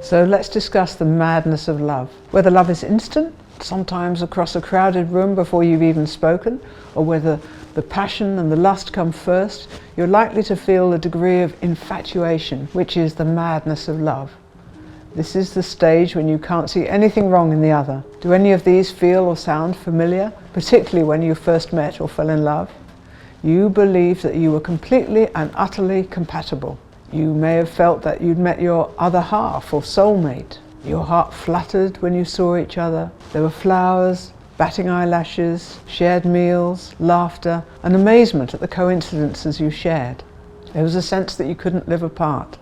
So let's discuss the madness of love. Whether love is instant, sometimes across a crowded room before you've even spoken, or whether the passion and the lust come first, you're likely to feel a degree of infatuation, which is the madness of love. This is the stage when you can't see anything wrong in the other. Do any of these feel or sound familiar, particularly when you first met or fell in love? You believed that you were completely and utterly compatible. You may have felt that you'd met your other half or soulmate. Your heart fluttered when you saw each other. There were flowers, batting eyelashes, shared meals, laughter, and amazement at the coincidences you shared. There was a sense that you couldn't live apart.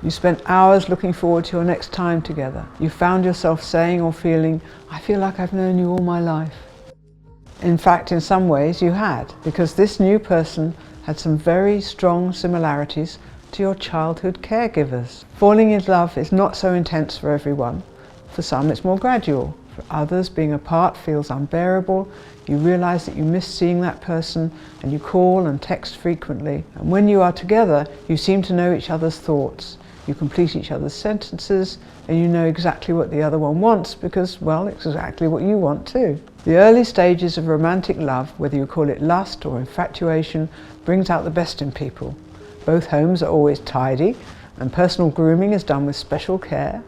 You spent hours looking forward to your next time together. You found yourself saying or feeling, "I feel like I've known you all my life." In fact, in some ways you had, because this new person had some very strong similarities to your childhood caregivers. Falling in love is not so intense for everyone. For some it's more gradual. For others, being apart feels unbearable. You realize that you miss seeing that person and you call and text frequently. And when you are together, you seem to know each other's thoughts. You complete each other's sentences and you know exactly what the other one wants because, well, it's exactly what you want too. The early stages of romantic love, whether you call it lust or infatuation, brings out the best in people. Both homes are always tidy and personal grooming is done with special care.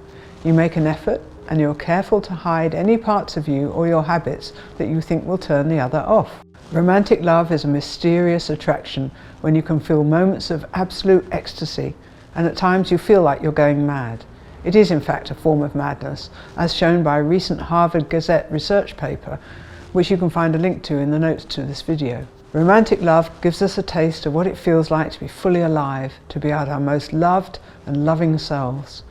You make an effort and you're careful to hide any parts of you or your habits that you think will turn the other off. Romantic love is a mysterious attraction when you can feel moments of absolute ecstasy, and at times you feel like you're going mad. It is in fact a form of madness, as shown by a recent Harvard Gazette research paper, which you can find a link to in the notes to this video. Romantic love gives us a taste of what it feels like to be fully alive, to be at our most loved and loving selves.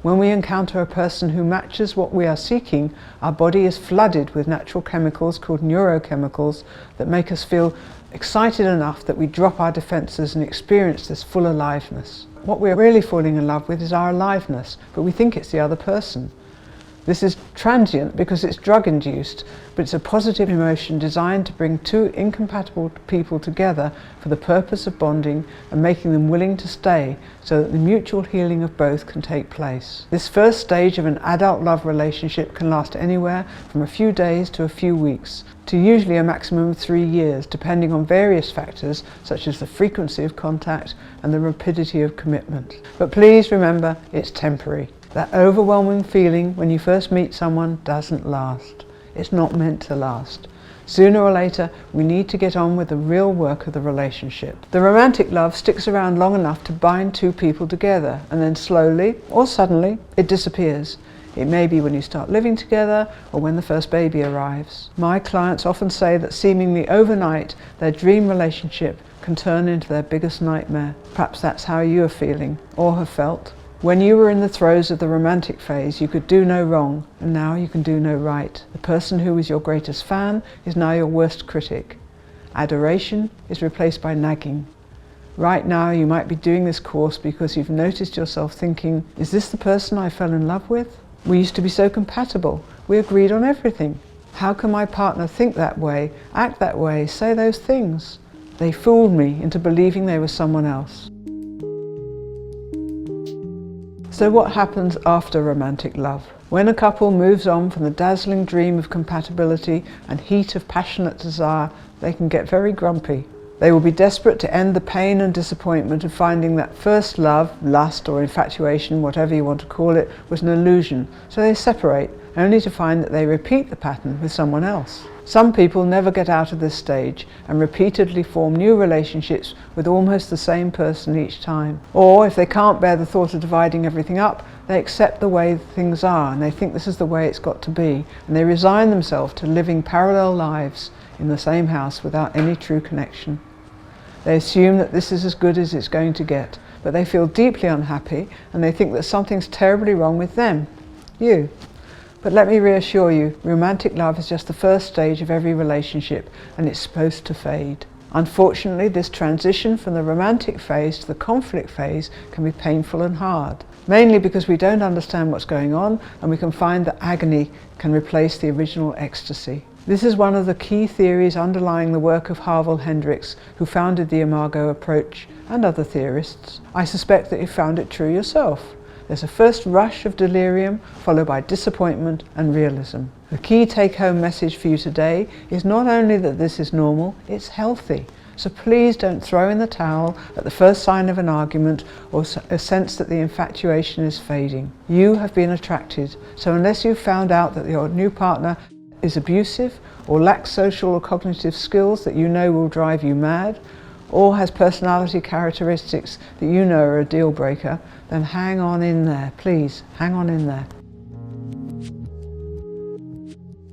When we encounter a person who matches what we are seeking, our body is flooded with natural chemicals called neurochemicals that make us feel excited enough that we drop our defenses and experience this full aliveness. What we're really falling in love with is our aliveness, but we think it's the other person. This is transient because it's drug-induced, but it's a positive emotion designed to bring two incompatible people together for the purpose of bonding and making them willing to stay so that the mutual healing of both can take place. This first stage of an adult love relationship can last anywhere from a few days to a few weeks, to usually a maximum of 3 years, depending on various factors such as the frequency of contact and the rapidity of commitment. But please remember, it's temporary. That overwhelming feeling when you first meet someone doesn't last. It's not meant to last. Sooner or later, we need to get on with the real work of the relationship. The romantic love sticks around long enough to bind two people together, and then slowly or suddenly it disappears. It may be when you start living together or when the first baby arrives. My clients often say that seemingly overnight, their dream relationship can turn into their biggest nightmare. Perhaps that's how you are feeling or have felt. When you were in the throes of the romantic phase, you could do no wrong, and now you can do no right. The person who was your greatest fan is now your worst critic. Adoration is replaced by nagging. Right now you might be doing this course because you've noticed yourself thinking, is this the person I fell in love with? We used to be so compatible. We agreed on everything. How can my partner think that way, act that way, say those things? They fooled me into believing they were someone else. So what happens after romantic love? When a couple moves on from the dazzling dream of compatibility and heat of passionate desire, they can get very grumpy. They will be desperate to end the pain and disappointment of finding that first love, lust or infatuation, whatever you want to call it, was an illusion. So they separate, only to find that they repeat the pattern with someone else. Some people never get out of this stage and repeatedly form new relationships with almost the same person each time. Or if they can't bear the thought of dividing everything up, they accept the way things are and they think this is the way it's got to be, and they resign themselves to living parallel lives in the same house without any true connection. They assume that this is as good as it's going to get, but they feel deeply unhappy and they think that something's terribly wrong with them, you. But let me reassure you, romantic love is just the first stage of every relationship and it's supposed to fade. Unfortunately, this transition from the romantic phase to the conflict phase can be painful and hard, mainly because we don't understand what's going on and we can find that agony can replace the original ecstasy. This is one of the key theories underlying the work of Harville Hendrix, who founded the Imago approach, and other theorists. I suspect that you found it true yourself. There's a first rush of delirium, followed by disappointment and realism. The key take-home message for you today is not only that this is normal, it's healthy. So please don't throw in the towel at the first sign of an argument or a sense that the infatuation is fading. You have been attracted, so unless you've found out that your new partner is abusive or lacks social or cognitive skills that you know will drive you mad, or has personality characteristics that you know are a deal breaker, then hang on in there, please, hang on in there.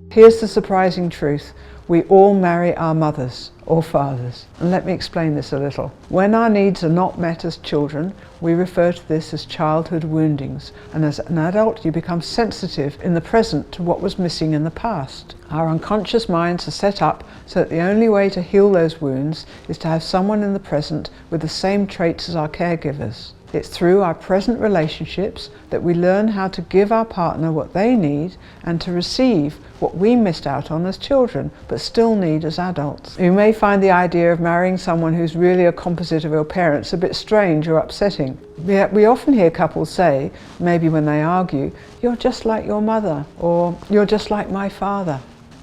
Here's the surprising truth. We all marry our mothers or fathers. And let me explain this a little. When our needs are not met as children, we refer to this as childhood woundings. And as an adult, you become sensitive in the present to what was missing in the past. Our unconscious minds are set up so that the only way to heal those wounds is to have someone in the present with the same traits as our caregivers. It's through our present relationships that we learn how to give our partner what they need and to receive what we missed out on as children, but still need as adults. You may find the idea of marrying someone who's really a composite of your parents a bit strange or upsetting. Yet we often hear couples say, maybe when they argue, "You're just like your mother," or "You're just like my father."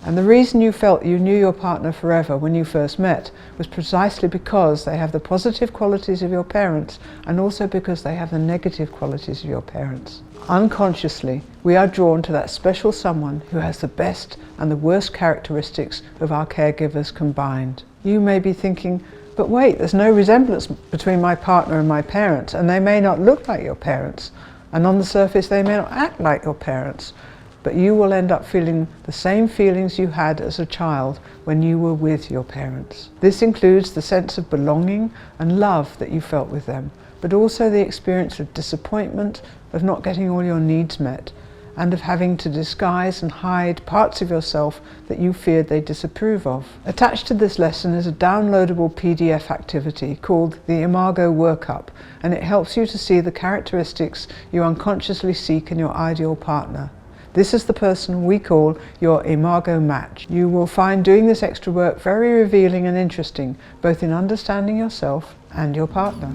And the reason you felt you knew your partner forever when you first met was precisely because they have the positive qualities of your parents and also because they have the negative qualities of your parents. Unconsciously, we are drawn to that special someone who has the best and the worst characteristics of our caregivers combined. You may be thinking, but wait, there's no resemblance between my partner and my parents, and they may not look like your parents, and on the surface they may not act like your parents. But you will end up feeling the same feelings you had as a child when you were with your parents. This includes the sense of belonging and love that you felt with them, but also the experience of disappointment, of not getting all your needs met, and of having to disguise and hide parts of yourself that you feared they disapprove of. Attached to this lesson is a downloadable PDF activity called the Imago Workup, and it helps you to see the characteristics you unconsciously seek in your ideal partner. This is the person we call your Imago match. You will find doing this extra work very revealing and interesting, both in understanding yourself and your partner.